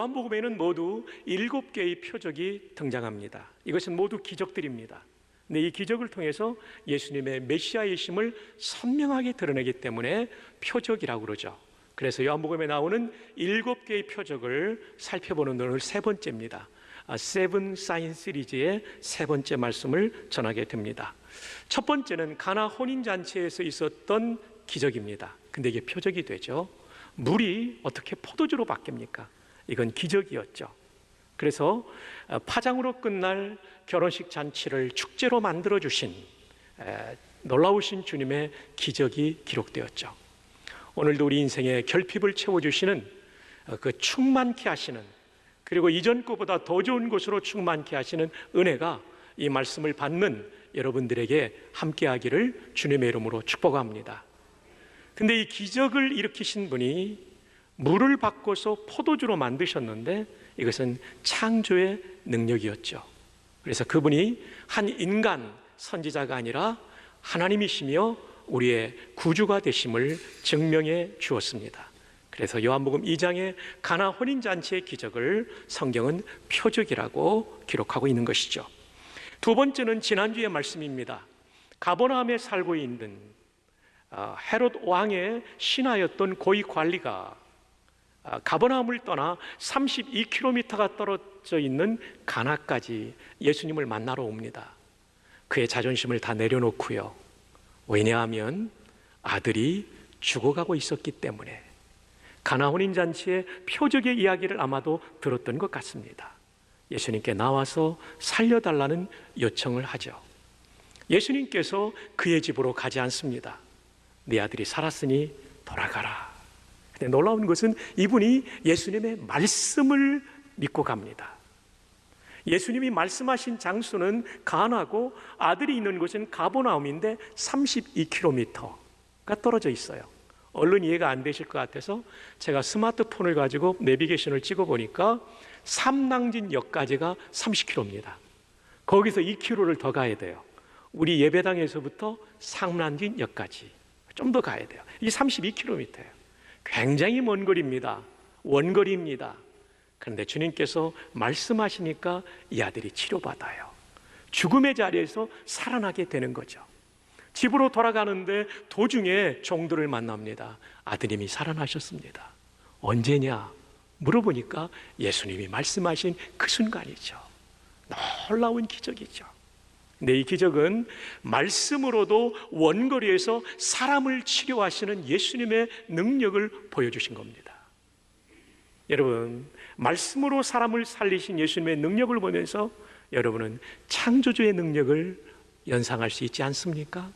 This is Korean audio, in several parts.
요한복음에는 모두 7개의 표적이 등장합니다. 이것은 모두 기적들입니다. 근데 이 기적을 통해서 예수님의 메시아이심을 선명하게 드러내기 때문에 표적이라고 그러죠. 그래서 요한복음에 나오는 7개의 표적을 살펴보는 오늘 세 번째입니다. 세븐 사인 시리즈의 세 번째 말씀을 전하게 됩니다. 첫 번째는 가나 혼인잔치에서 있었던 기적입니다. 근데 이게 표적이 되죠. 물이 어떻게 포도주로 바뀝니까? 이건 기적이었죠. 그래서 파장으로 끝날 결혼식 잔치를 축제로 만들어주신 놀라우신 주님의 기적이 기록되었죠. 오늘도 우리 인생의 결핍을 채워주시는 그 충만케 하시는, 그리고 이전 것보다 더 좋은 것으로 충만케 하시는 은혜가 이 말씀을 받는 여러분들에게 함께하기를 주님의 이름으로 축복합니다. 근데 이 기적을 일으키신 분이 물을 바꿔서 포도주로 만드셨는데 이것은 창조의 능력이었죠. 그래서 그분이 한 인간 선지자가 아니라 하나님이시며 우리의 구주가 되심을 증명해 주었습니다. 그래서 요한복음 2장의 가나 혼인잔치의 기적을 성경은 표적이라고 기록하고 있는 것이죠. 두 번째는 지난주의 말씀입니다. 가버나움에 살고 있는 헤롯 왕의 신하였던 고위 관리가 가버나움을 떠나 32km가 떨어져 있는 가나까지 예수님을 만나러 옵니다. 그의 자존심을 다 내려놓고요. 왜냐하면 아들이 죽어가고 있었기 때문에. 가나 혼인잔치의 표적의 이야기를 아마도 들었던 것 같습니다. 예수님께 나와서 살려달라는 요청을 하죠. 예수님께서 그의 집으로 가지 않습니다. 네 아들이 살았으니 돌아가라. 근데 놀라운 것은 이분이 예수님의 말씀을 믿고 갑니다. 예수님이 말씀하신 장소는 가나고 아들이 있는 곳은 가버나움인데 32km가 떨어져 있어요. 얼른 이해가 안 되실 것 같아서 제가 스마트폰을 가지고 내비게이션을 찍어보니까 삼낭진역까지가 30km입니다. 거기서 2km를 더 가야 돼요. 우리 예배당에서부터 삼낭진역까지 좀 더 가야 돼요. 이게 32km예요. 굉장히 먼 거리입니다. 원거리입니다. 그런데 주님께서 말씀하시니까 이 아들이 치료받아요. 죽음의 자리에서 살아나게 되는 거죠. 집으로 돌아가는데 도중에 종들을 만납니다. 아드님이 살아나셨습니다. 언제냐? 물어보니까 예수님이 말씀하신 그 순간이죠. 놀라운 기적이죠. 근데 이 기적은 말씀으로도 원거리에서 사람을 치료하시는 예수님의 능력을 보여주신 겁니다. 여러분, 말씀으로 사람을 살리신 예수님의 능력을 보면서 여러분은 창조주의 능력을 연상할 수 있지 않습니까?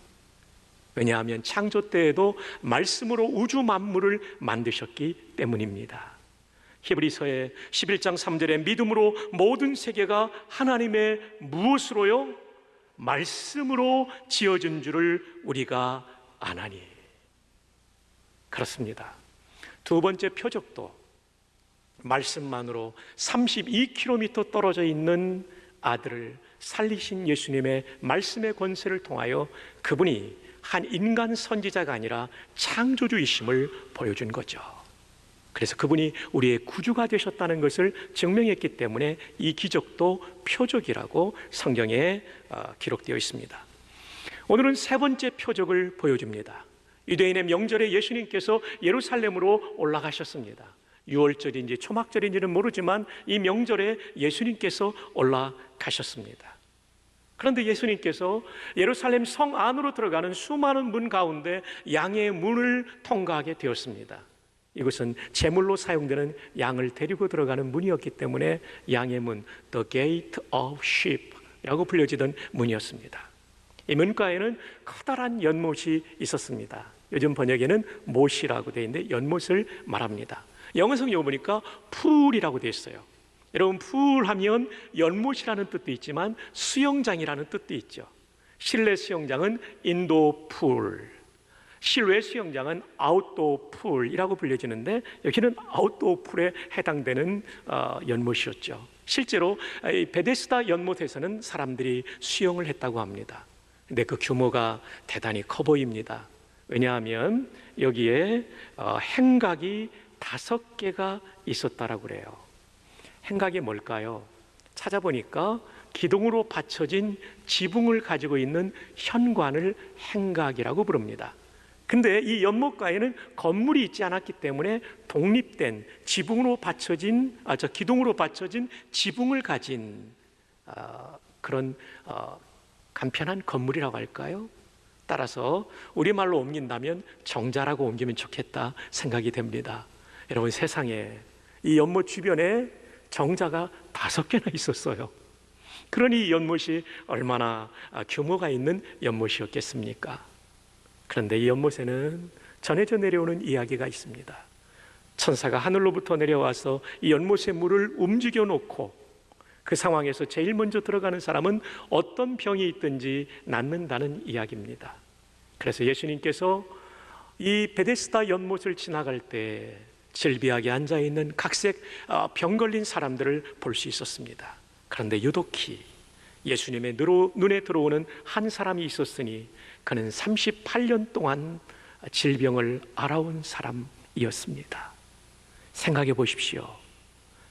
왜냐하면 창조 때에도 말씀으로 우주 만물을 만드셨기 때문입니다. 히브리서의 11장 3절에 믿음으로 모든 세계가 하나님의 무엇으로요? 말씀으로 지어진 줄을 우리가 아나니. 그렇습니다. 두 번째 표적도 말씀만으로 32km 떨어져 있는 아들을 살리신 예수님의 말씀의 권세를 통하여 그분이 한 인간 선지자가 아니라 창조주이심을 보여준 거죠. 그래서 그분이 우리의 구주가 되셨다는 것을 증명했기 때문에 이 기적도 표적이라고 성경에 기록되어 있습니다. 오늘은 세 번째 표적을 보여줍니다. 유대인의 명절에 예수님께서 예루살렘으로 올라가셨습니다. 6월절인지 초막절인지는 모르지만 이 명절에 예수님께서 올라가셨습니다. 그런데 예수님께서 예루살렘 성 안으로 들어가는 수많은 문 가운데 양의 문을 통과하게 되었습니다. 이것은 제물로 사용되는 양을 데리고 들어가는 문이었기 때문에 양의 문, The Gate of Sheep 라고 불려지던 문이었습니다. 이 문가에는 커다란 연못이 있었습니다. 요즘 번역에는 못이라고 되어 있는데 연못을 말합니다. 영어 성경을 보니까 풀이라고 되어 있어요. 여러분, 풀 하면 연못이라는 뜻도 있지만 수영장이라는 뜻도 있죠. 실내 수영장은 인도 풀, 실외 수영장은 아웃도어 풀이라고 불려지는데 여기는 아웃도어 풀에 해당되는 연못이었죠. 실제로 베데스다 연못에서는 사람들이 수영을 했다고 합니다. 근데 그 규모가 대단히 커 보입니다. 왜냐하면 여기에 행각이 5개가 있었다라고 그래요. 행각이 뭘까요? 찾아보니까 기둥으로 받쳐진 지붕을 가지고 있는 현관을 행각이라고 부릅니다. 근데 이 연못가에는 건물이 있지 않았기 때문에 독립된 기둥으로 받쳐진 지붕을 가진 그런 간편한 건물이라고 할까요? 따라서 우리말로 옮긴다면 정자라고 옮기면 좋겠다 생각이 됩니다. 여러분, 세상에 이 연못 주변에 정자가 5개나 있었어요. 그러니 이 연못이 얼마나 규모가 있는 연못이었겠습니까? 그런데 이 연못에는 전해져 내려오는 이야기가 있습니다. 천사가 하늘로부터 내려와서 이 연못의 물을 움직여 놓고 그 상황에서 제일 먼저 들어가는 사람은 어떤 병이 있든지 낫는다는 이야기입니다. 그래서 예수님께서 이 베데스다 연못을 지나갈 때 질비하게 앉아있는 각색 병 걸린 사람들을 볼 수 있었습니다. 그런데 유독히 예수님의 눈에 들어오는 한 사람이 있었으니 그는 38년 동안 질병을 앓아온 사람이었습니다. 생각해 보십시오.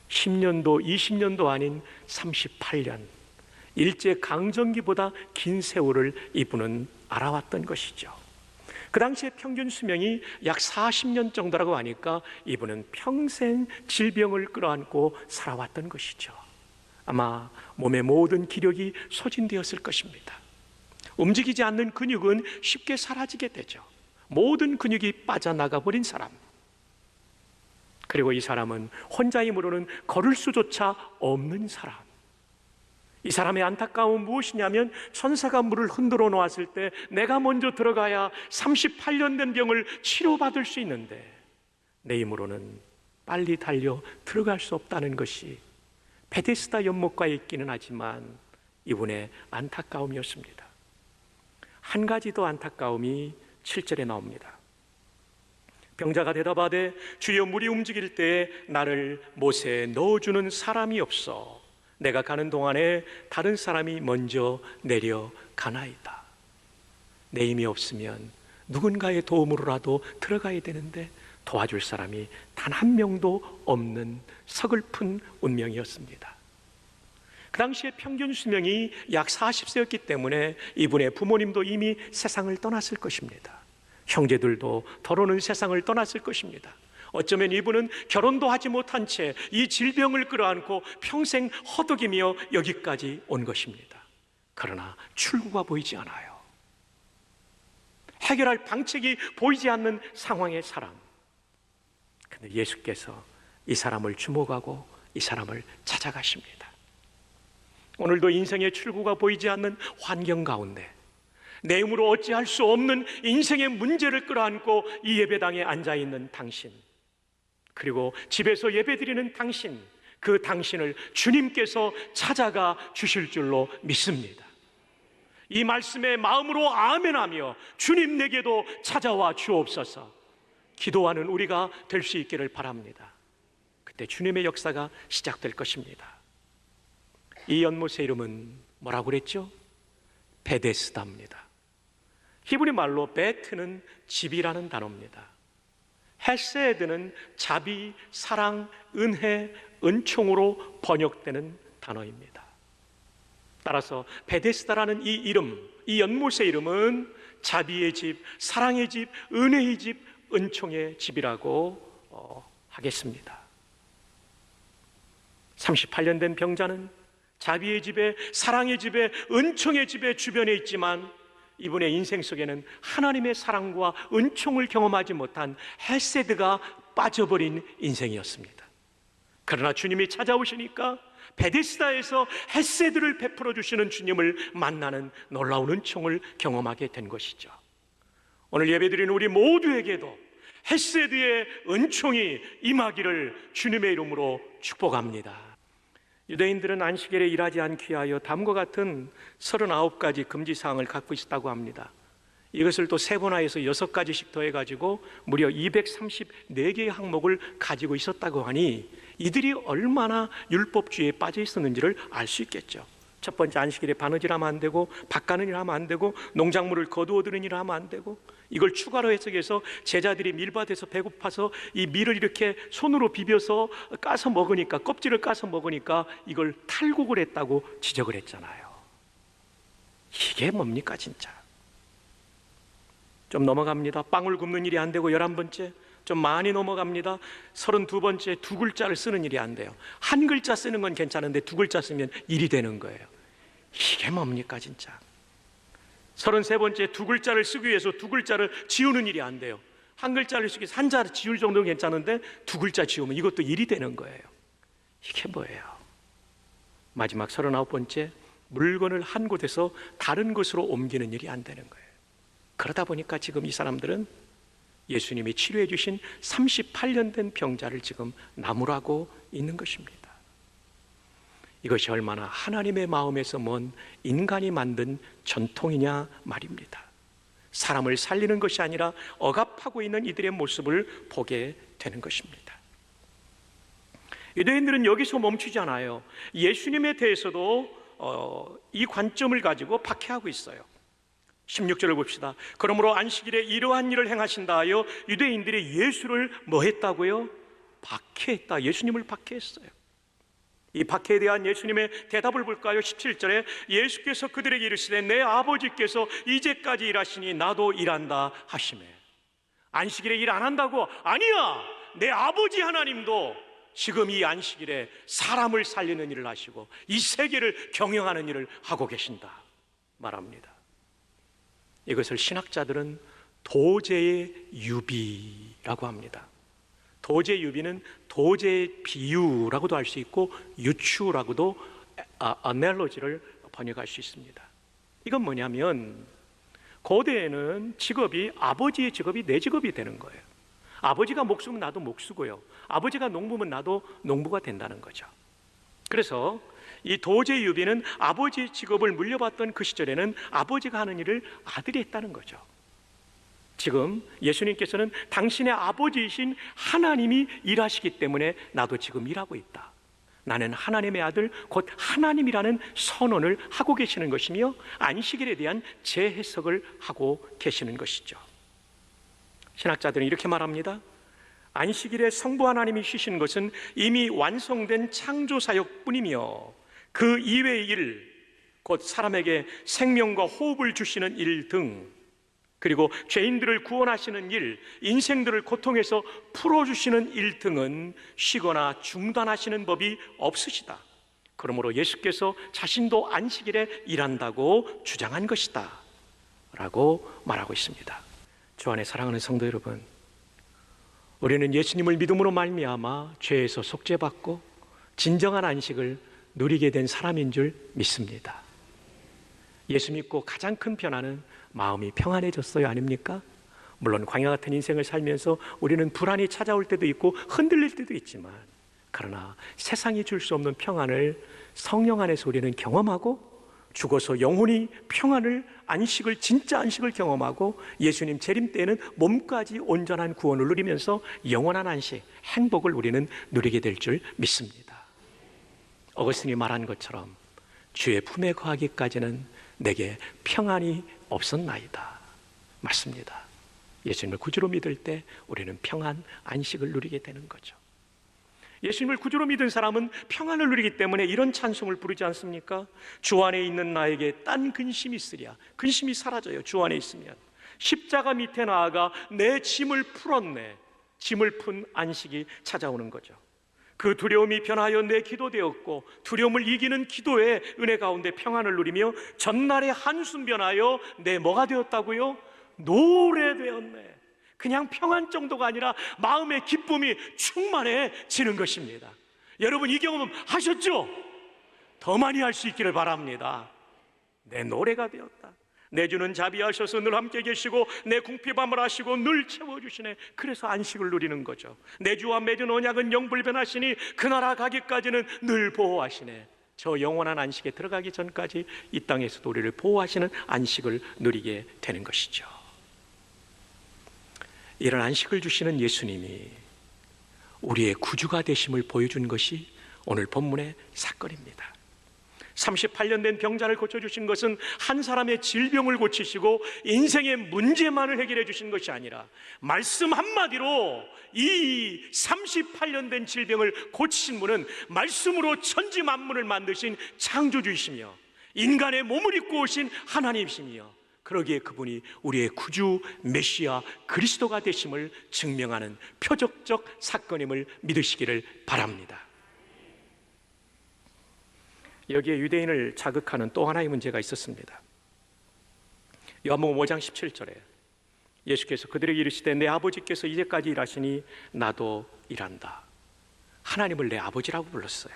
10년도 20년도 아닌 38년, 일제강점기보다 긴 세월을 이분은 앓아왔던 것이죠. 그 당시에 평균 수명이 약 40년 정도라고 하니까 이분은 평생 질병을 끌어안고 살아왔던 것이죠. 아마 몸의 모든 기력이 소진되었을 것입니다. 움직이지 않는 근육은 쉽게 사라지게 되죠. 모든 근육이 빠져나가 버린 사람. 그리고 이 사람은 혼자 힘으로는 걸을 수조차 없는 사람. 이 사람의 안타까움은 무엇이냐면 천사가 물을 흔들어 놓았을 때 내가 먼저 들어가야 38년 된 병을 치료받을 수 있는데 내 힘으로는 빨리 달려 들어갈 수 없다는 것이 베데스다 연못가에 있기는 하지만 이분의 안타까움이었습니다. 한 가지 더 안타까움이 7절에 나옵니다. 병자가 대답하되 주여 물이 움직일 때에 나를 못에 넣어주는 사람이 없어 내가 가는 동안에 다른 사람이 먼저 내려가나이다. 내 힘이 없으면 누군가의 도움으로라도 들어가야 되는데 도와줄 사람이 단 한 명도 없는 서글픈 운명이었습니다. 그 당시에 평균 수명이 약 40세였기 때문에 이분의 부모님도 이미 세상을 떠났을 것입니다. 형제들도 더러는 세상을 떠났을 것입니다. 어쩌면 이분은 결혼도 하지 못한 채 이 질병을 끌어안고 평생 허덕이며 여기까지 온 것입니다. 그러나 출구가 보이지 않아요. 해결할 방책이 보이지 않는 상황의 사람. 근데 예수께서 이 사람을 주목하고 이 사람을 찾아가십니다. 오늘도 인생의 출구가 보이지 않는 환경 가운데 내 힘으로 어찌할 수 없는 인생의 문제를 끌어안고 이 예배당에 앉아있는 당신, 그리고 집에서 예배드리는 당신, 그 당신을 주님께서 찾아가 주실 줄로 믿습니다. 이 말씀에 마음으로 아멘하며 주님 내게도 찾아와 주옵소서 기도하는 우리가 될 수 있기를 바랍니다. 그때 주님의 역사가 시작될 것입니다. 이 연못의 이름은 뭐라고 그랬죠? 베데스다입니다. 히브리 말로 베트는 집이라는 단어입니다. 헤세드는 자비, 사랑, 은혜, 은총으로 번역되는 단어입니다. 따라서 베데스다라는 이 이름, 이 연못의 이름은 자비의 집, 사랑의 집, 은혜의 집, 은총의 집이라고 하겠습니다. 38년 된 병자는 자비의 집에, 사랑의 집에, 은총의 집에 주변에 있지만 이분의 인생 속에는 하나님의 사랑과 은총을 경험하지 못한 헤세드가 빠져버린 인생이었습니다. 그러나 주님이 찾아오시니까 베데스다에서 헤세드를 베풀어 주시는 주님을 만나는 놀라운 은총을 경험하게 된 것이죠. 오늘 예배드리는 우리 모두에게도 헤세드의 은총이 임하기를 주님의 이름으로 축복합니다. 유대인들은 안식일에 일하지 않기 위하여 다음과 같은 39가지 금지사항을 갖고 있었다고 합니다. 이것을 또 세분화해서 6가지씩 더해가지고 무려 234개의 항목을 가지고 있었다고 하니 이들이 얼마나 율법주의에 빠져 있었는지를 알 수 있겠죠. 첫 번째 안식일에 바느질하면 안 되고 밭 가는 일 하면 안 되고 농작물을 거두어 들은 일을 하면 안 되고, 이걸 추가로 해석해서 제자들이 밀밭에서 배고파서 이 밀을 이렇게 손으로 비벼서 까서 먹으니까, 껍질을 까서 먹으니까 이걸 탈곡을 했다고 지적을 했잖아요. 이게 뭡니까 진짜? 좀 넘어갑니다. 빵을 굽는 일이 안 되고 11번째, 좀 많이 넘어갑니다. 32번째, 두 글자를 쓰는 일이 안 돼요. 한 글자 쓰는 건 괜찮은데 두 글자 쓰면 일이 되는 거예요. 이게 뭡니까 진짜? 33번째, 두 글자를 쓰기 위해서 두 글자를 지우는 일이 안 돼요. 한 글자를 쓰기 위해서 한자 지울 정도는 괜찮은데 두 글자 지우면 이것도 일이 되는 거예요. 이게 뭐예요? 마지막 39번째, 물건을 한 곳에서 다른 곳으로 옮기는 일이 안 되는 거예요. 그러다 보니까 지금 이 사람들은 예수님이 치료해 주신 38년 된 병자를 지금 나무라고 있는 것입니다. 이것이 얼마나 하나님의 마음에서 먼 인간이 만든 전통이냐 말입니다. 사람을 살리는 것이 아니라 억압하고 있는 이들의 모습을 보게 되는 것입니다. 유대인들은 여기서 멈추지 않아요. 예수님에 대해서도 이 관점을 가지고 박해하고 있어요. 16절을 봅시다. 그러므로 안식일에 이러한 일을 행하신다 하여 유대인들이 예수를 뭐 했다고요? 박해했다. 예수님을 박해했어요. 이 박해에 대한 예수님의 대답을 볼까요? 17절에 예수께서 그들에게 이르시되 내 아버지께서 이제까지 일하시니 나도 일한다 하시매. 안식일에 일 안 한다고? 아니야, 내 아버지 하나님도 지금 이 안식일에 사람을 살리는 일을 하시고 이 세계를 경영하는 일을 하고 계신다 말합니다. 이것을 신학자들은 도제의 유비라고 합니다. 도제의 유비는 도제의 비유라고도 할 수 있고 유추라고도 아날로지를 번역할 수 있습니다. 이건 뭐냐면 고대에는 직업이, 아버지의 직업이 내 직업이 되는 거예요. 아버지가 목수면 나도 목수고요, 아버지가 농부면 나도 농부가 된다는 거죠. 그래서 이 도제의 유비는 아버지의 직업을 물려받던 그 시절에는 아버지가 하는 일을 아들이 했다는 거죠. 지금 예수님께서는 당신의 아버지이신 하나님이 일하시기 때문에 나도 지금 일하고 있다. 나는 하나님의 아들, 곧 하나님이라는 선언을 하고 계시는 것이며 안식일에 대한 재해석을 하고 계시는 것이죠. 신학자들은 이렇게 말합니다. 안식일에 성부 하나님이 쉬시는 것은 이미 완성된 창조사역뿐이며 그 이외의 일, 곧 사람에게 생명과 호흡을 주시는 일 등, 그리고 죄인들을 구원하시는 일, 인생들을 고통에서 풀어주시는 일 등은 쉬거나 중단하시는 법이 없으시다. 그러므로 예수께서 자신도 안식일에 일한다고 주장한 것이다 라고 말하고 있습니다. 주 안에 사랑하는 성도 여러분, 우리는 예수님을 믿음으로 말미암아 죄에서 속죄받고 진정한 안식을 누리게 된 사람인 줄 믿습니다. 예수 믿고 가장 큰 변화는 마음이 평안해졌어요, 아닙니까? 물론 광야 같은 인생을 살면서 우리는 불안이 찾아올 때도 있고 흔들릴 때도 있지만, 그러나 세상이 줄 수 없는 평안을 성령 안에서 우리는 경험하고 죽어서 영혼이 평안을, 안식을, 진짜 안식을 경험하고 예수님 재림 때에는 몸까지 온전한 구원을 누리면서 영원한 안식, 행복을 우리는 누리게 될 줄 믿습니다. 어거스틴이 말한 것처럼 주의 품에 거하기까지는 내게 평안이 없었나이다. 맞습니다. 예수님을 구주로 믿을 때 우리는 평안, 안식을 누리게 되는 거죠. 예수님을 구주로 믿은 사람은 평안을 누리기 때문에 이런 찬송을 부르지 않습니까? 주 안에 있는 나에게 딴 근심이 있으랴. 근심이 사라져요, 주 안에 있으면. 십자가 밑에 나아가 내 짐을 풀었네. 짐을 푼 안식이 찾아오는 거죠. 그 두려움이 변하여 내 기도되었고 두려움을 이기는 기도의 은혜 가운데 평안을 누리며 전날의 한숨 변하여 내 뭐가 되었다고요? 노래되었네. 그냥 평안 정도가 아니라 마음의 기쁨이 충만해지는 것입니다. 여러분 이 경험 하셨죠? 더 많이 할 수 있기를 바랍니다. 내 노래가 되었다. 내 주는 자비하셔서 늘 함께 계시고 내 궁핍함을 하시고 늘 채워주시네. 그래서 안식을 누리는 거죠. 내 주와 맺은 언약은 영불변하시니 그 나라 가기까지는 늘 보호하시네. 저 영원한 안식에 들어가기 전까지 이 땅에서도 우리를 보호하시는 안식을 누리게 되는 것이죠. 이런 안식을 주시는 예수님이 우리의 구주가 되심을 보여준 것이 오늘 본문의 사건입니다. 38년 된 병자를 고쳐주신 것은 한 사람의 질병을 고치시고 인생의 문제만을 해결해 주신 것이 아니라 말씀 한마디로 이 38년 된 질병을 고치신 분은 말씀으로 천지 만물을 만드신 창조주이시며 인간의 몸을 입고 오신 하나님이시며, 그러기에 그분이 우리의 구주 메시아 그리스도가 되심을 증명하는 표적적 사건임을 믿으시기를 바랍니다. 여기에 유대인을 자극하는 또 하나의 문제가 있었습니다. 요한복음 5장 17절에 예수께서 그들에게 이르시되 내 아버지께서 이제까지 일하시니 나도 일한다. 하나님을 내 아버지라고 불렀어요.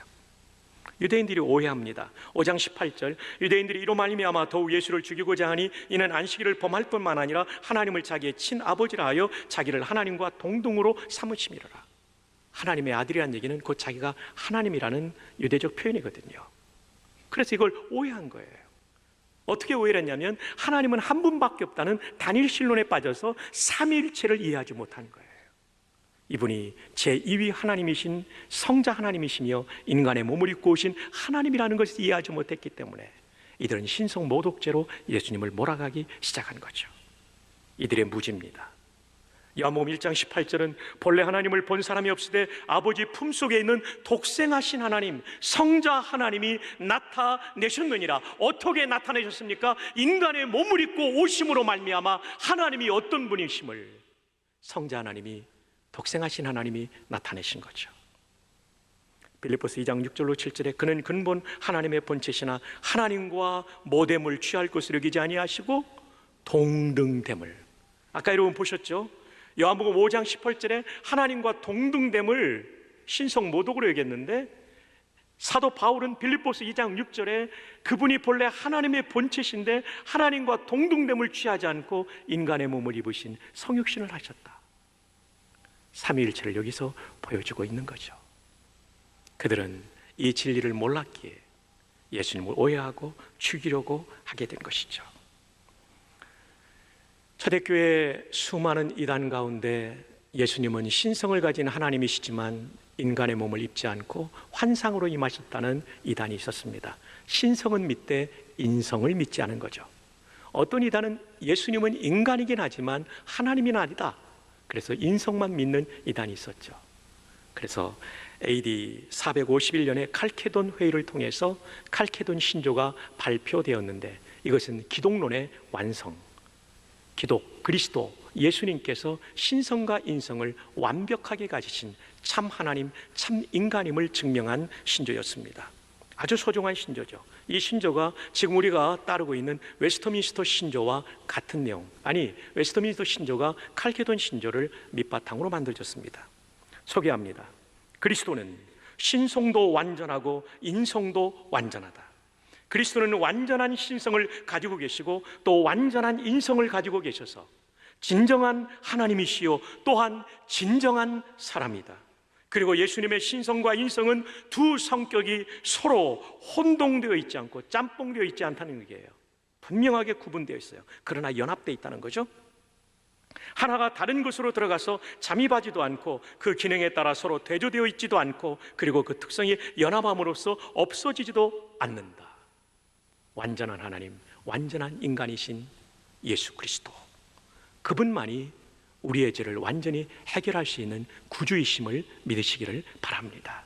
유대인들이 오해합니다. 5장 18절, 유대인들이 이로 말미암아 더욱 예수를 죽이고자 하니 이는 안식일을 범할 뿐만 아니라 하나님을 자기의 친아버지라 하여 자기를 하나님과 동등으로 삼으심이로라. 하나님의 아들이란 얘기는 곧 자기가 하나님이라는 유대적 표현이거든요. 그래서 이걸 오해한 거예요. 어떻게 오해를 했냐면 하나님은 한 분밖에 없다는 단일 신론에 빠져서 삼위일체를 이해하지 못한 거예요. 이분이 제2위 하나님이신 성자 하나님이시며 인간의 몸을 입고 오신 하나님이라는 것을 이해하지 못했기 때문에 이들은 신성 모독죄로 예수님을 몰아가기 시작한 거죠. 이들의 무지입니다. 요한복음 1장 18절은 본래 하나님을 본 사람이 없으되 아버지 품속에 있는 독생하신 하나님 성자 하나님이 나타내셨느니라. 어떻게 나타내셨습니까? 인간의 몸을 입고 오심으로 말미암아 하나님이 어떤 분이심을 성자 하나님이, 독생하신 하나님이 나타내신 거죠. 빌립보서 2장 6절로 7절에 그는 근본 하나님의 본체시나 하나님과 모됨을 취할 것으로 여기지 아니하시고 동등됨을, 아까 여러분 보셨죠? 요한복음 5장 18절에 하나님과 동등됨을 신성 모독으로 얘기했는데 사도 바울은 빌립보서 2장 6절에 그분이 본래 하나님의 본체신데 하나님과 동등됨을 취하지 않고 인간의 몸을 입으신 성육신을 하셨다. 삼위일체를 여기서 보여주고 있는 거죠. 그들은 이 진리를 몰랐기에 예수님을 오해하고 죽이려고 하게 된 것이죠. 초대교회 수많은 이단 가운데 예수님은 신성을 가진 하나님이시지만 인간의 몸을 입지 않고 환상으로 임하셨다는 이단이 있었습니다. 신성은 믿되 인성을 믿지 않은 거죠. 어떤 이단은 예수님은 인간이긴 하지만 하나님은 아니다, 그래서 인성만 믿는 이단이 있었죠. 그래서 AD 451년에 칼케돈 회의를 통해서 칼케돈 신조가 발표되었는데 이것은 기독론의 완성, 기독, 그리스도, 예수님께서 신성과 인성을 완벽하게 가지신 참 하나님, 참 인간임을 증명한 신조였습니다. 아주 소중한 신조죠. 이 신조가 지금 우리가 따르고 있는 웨스터민스터 신조와 같은 내용, 아니 웨스터민스터 신조가 칼케돈 신조를 밑바탕으로 만들어졌습니다. 소개합니다. 그리스도는 신성도 완전하고 인성도 완전하다. 그리스도는 완전한 신성을 가지고 계시고 또 완전한 인성을 가지고 계셔서 진정한 하나님이시요 또한 진정한 사람이다. 그리고 예수님의 신성과 인성은 두 성격이 서로 혼동되어 있지 않고 짬뽕되어 있지 않다는 얘기예요. 분명하게 구분되어 있어요. 그러나 연합되어 있다는 거죠. 하나가 다른 것으로 들어가서 잠입하지도 않고 그 기능에 따라 서로 대조되어 있지도 않고 그리고 그 특성이 연합함으로써 없어지지도 않는다. 완전한 하나님, 완전한 인간이신 예수 그리스도, 그분만이 우리의 죄를 완전히 해결할 수 있는 구주이심을 믿으시기를 바랍니다.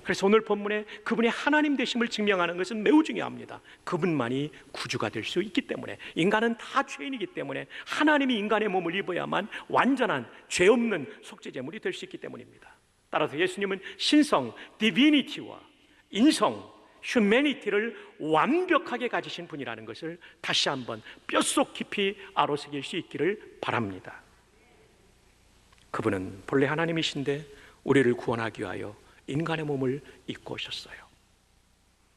그래서 오늘 본문에 그분의 하나님 되심을 증명하는 것은 매우 중요합니다. 그분만이 구주가 될 수 있기 때문에, 인간은 다 죄인이기 때문에 하나님이 인간의 몸을 입어야만 완전한 죄 없는 속죄제물이 될 수 있기 때문입니다. 따라서 예수님은 신성, 디비니티와 인성, 휴메니티를 완벽하게 가지신 분이라는 것을 다시 한번 뼛속 깊이 아로새길 수 있기를 바랍니다. 그분은 본래 하나님이신데 우리를 구원하기 위하여 인간의 몸을 입고 오셨어요.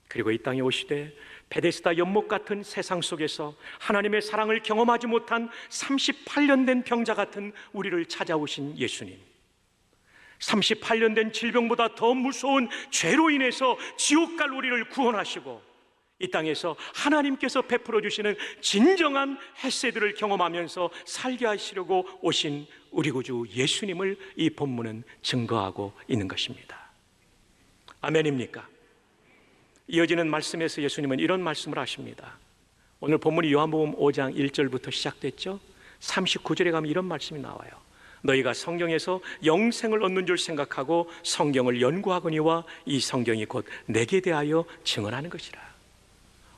그리고 이 땅에 오시되 베데스다 연못 같은 세상 속에서 하나님의 사랑을 경험하지 못한 38년 된 병자 같은 우리를 찾아오신 예수님, 38년 된 질병보다 더 무서운 죄로 인해서 지옥 갈 우리를 구원하시고 이 땅에서 하나님께서 베풀어 주시는 진정한 헤세드를 경험하면서 살게 하시려고 오신 우리 구주 예수님을 이 본문은 증거하고 있는 것입니다. 아멘입니까? 이어지는 말씀에서 예수님은 이런 말씀을 하십니다. 오늘 본문이 요한복음 5장 1절부터 시작됐죠. 39절에 가면 이런 말씀이 나와요. 너희가 성경에서 영생을 얻는 줄 생각하고 성경을 연구하거니와 이 성경이 곧 내게 대하여 증언하는 것이라.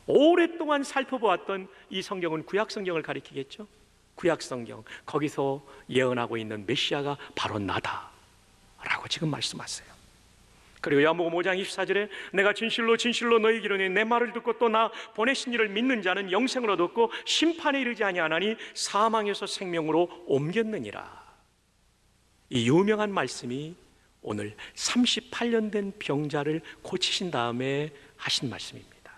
오랫동안 살펴보았던 이 성경은 구약 성경을 가리키겠죠. 구약 성경, 거기서 예언하고 있는 메시아가 바로 나다 라고 지금 말씀하세요. 그리고 요한복음 5장 24절에 내가 진실로 진실로 너희에게 이르노니 내 말을 듣고 또 나 보내신 이를 믿는 자는 영생을 얻었고 심판에 이르지 아니하나니 사망에서 생명으로 옮겼느니라. 이 유명한 말씀이 오늘 38년 된 병자를 고치신 다음에 하신 말씀입니다.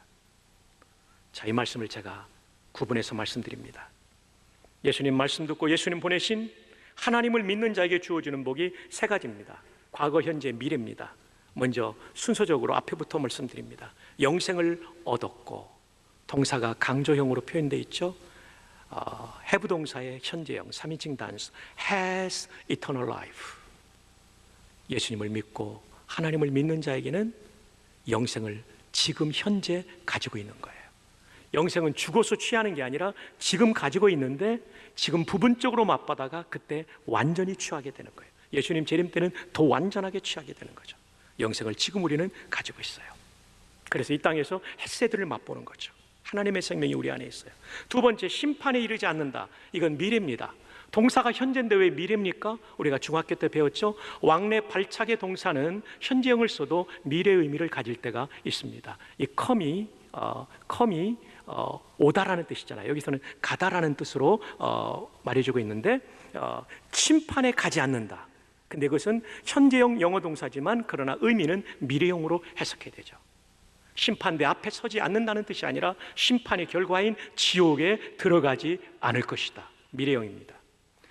자, 이 말씀을 제가 구분해서 말씀드립니다. 예수님 말씀 듣고 예수님 보내신 하나님을 믿는 자에게 주어지는 복이 세 가지입니다. 과거, 현재, 미래입니다. 먼저 순서적으로 앞에부터 말씀드립니다. 영생을 얻었고, 동사가 강조형으로 표현되어 있죠. have 동사의 현재형 3인칭 단수 has eternal life. 예수님을 믿고 하나님을 믿는 자에게는 영생을 지금 현재 가지고 있는 거예요. 영생은 죽어서 취하는 게 아니라 지금 가지고 있는데 지금 부분적으로 맛보다가 그때 완전히 취하게 되는 거예요. 예수님 재림 때는 더 완전하게 취하게 되는 거죠. 영생을 지금 우리는 가지고 있어요. 그래서 이 땅에서 헷세들을 맛보는 거죠. 하나님의 생명이 우리 안에 있어요. 두 번째, 심판에 이르지 않는다. 이건 미래입니다. 동사가 현재인데 왜 미래입니까? 우리가 중학교 때 배웠죠. 왕래 발착의 동사는 현재형을 써도 미래의 의미를 가질 때가 있습니다. 이 come이 오다라는 뜻이잖아요. 여기서는 가다라는 뜻으로 말해주고 있는데 심판에 가지 않는다. 근데 그것은 현재형 영어 동사지만 그러나 의미는 미래형으로 해석해야 되죠. 심판대 앞에 서지 않는다는 뜻이 아니라 심판의 결과인 지옥에 들어가지 않을 것이다. 미래형입니다.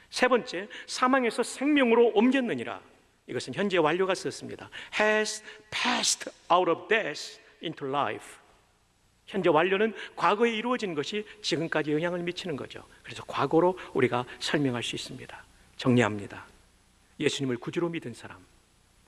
세 번째, 사망에서 생명으로 옮겼느니라. 이것은 현재 완료가 썼습니다. has passed out of death into life. 현재 완료는 과거에 이루어진 것이 지금까지 영향을 미치는 거죠. 그래서 과거로 우리가 설명할 수 있습니다. 정리합니다. 예수님을 구주로 믿은 사람,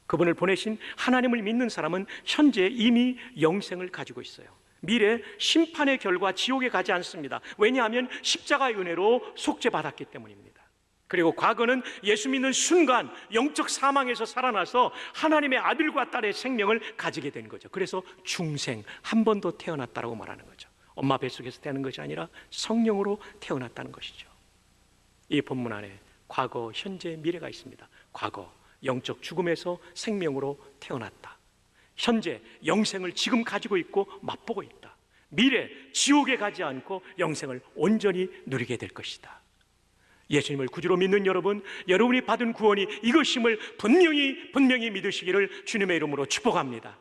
그분을 보내신 하나님을 믿는 사람은 현재 이미 영생을 가지고 있어요. 미래 심판의 결과 지옥에 가지 않습니다. 왜냐하면 십자가의 은혜로 속죄받았기 때문입니다. 그리고 과거는 예수 믿는 순간 영적 사망에서 살아나서 하나님의 아들과 딸의 생명을 가지게 된 거죠. 그래서 중생, 한 번 더 태어났다고 말하는 거죠. 엄마 뱃속에서 태어난 것이 아니라 성령으로 태어났다는 것이죠. 이 본문 안에 과거, 현재, 미래가 있습니다. 과거, 영적 죽음에서 생명으로 태어났다. 현재, 영생을 지금 가지고 있고 맛보고 있다. 미래, 지옥에 가지 않고 영생을 온전히 누리게 될 것이다. 예수님을 구주로 믿는 여러분, 여러분이 받은 구원이 이것임을 분명히 믿으시기를 주님의 이름으로 축복합니다.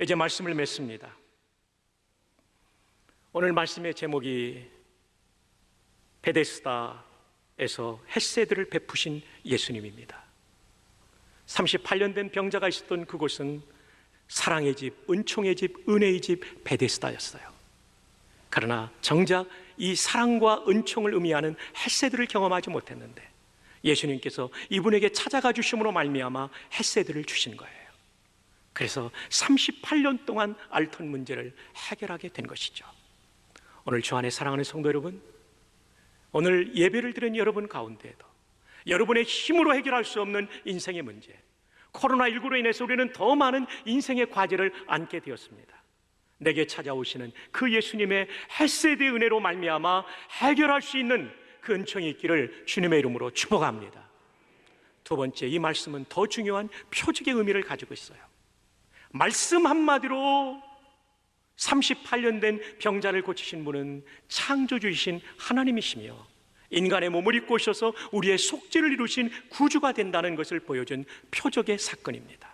이제 말씀을 맺습니다. 오늘 말씀의 제목이 베데스다에서 헷세들을 베푸신 예수님입니다. 38년 된 병자가 있었던 그곳은 사랑의 집, 은총의 집, 은혜의 집 베데스다였어요. 그러나 정작 이 사랑과 은총을 의미하는 헷세들을 경험하지 못했는데 예수님께서 이분에게 찾아가 주심으로 말미암아 헷세들을 주신 거예요. 그래서 38년 동안 앓던 문제를 해결하게 된 것이죠. 오늘 주 안에 사랑하는 성도 여러분, 오늘 예배를 드린 여러분 가운데에도 여러분의 힘으로 해결할 수 없는 인생의 문제, 코로나19로 인해서 우리는 더 많은 인생의 과제를 안게 되었습니다. 내게 찾아오시는 그 예수님의 헷세드의 은혜로 말미암아 해결할 수 있는 그 은총이 있기를 주님의 이름으로 축복합니다. 두 번째, 이 말씀은 더 중요한 표적의 의미를 가지고 있어요. 말씀 한마디로 38년 된 병자를 고치신 분은 창조주이신 하나님이시며 인간의 몸을 입고 오셔서 우리의 속죄를 이루신 구주가 된다는 것을 보여준 표적의 사건입니다.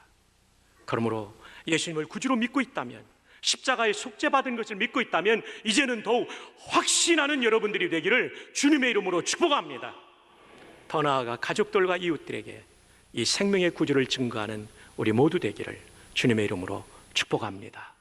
그러므로 예수님을 구주로 믿고 있다면, 십자가에 속죄받은 것을 믿고 있다면 이제는 더욱 확신하는 여러분들이 되기를 주님의 이름으로 축복합니다. 더 나아가 가족들과 이웃들에게 이 생명의 구주를 증거하는 우리 모두 되기를 주님의 이름으로 축복합니다.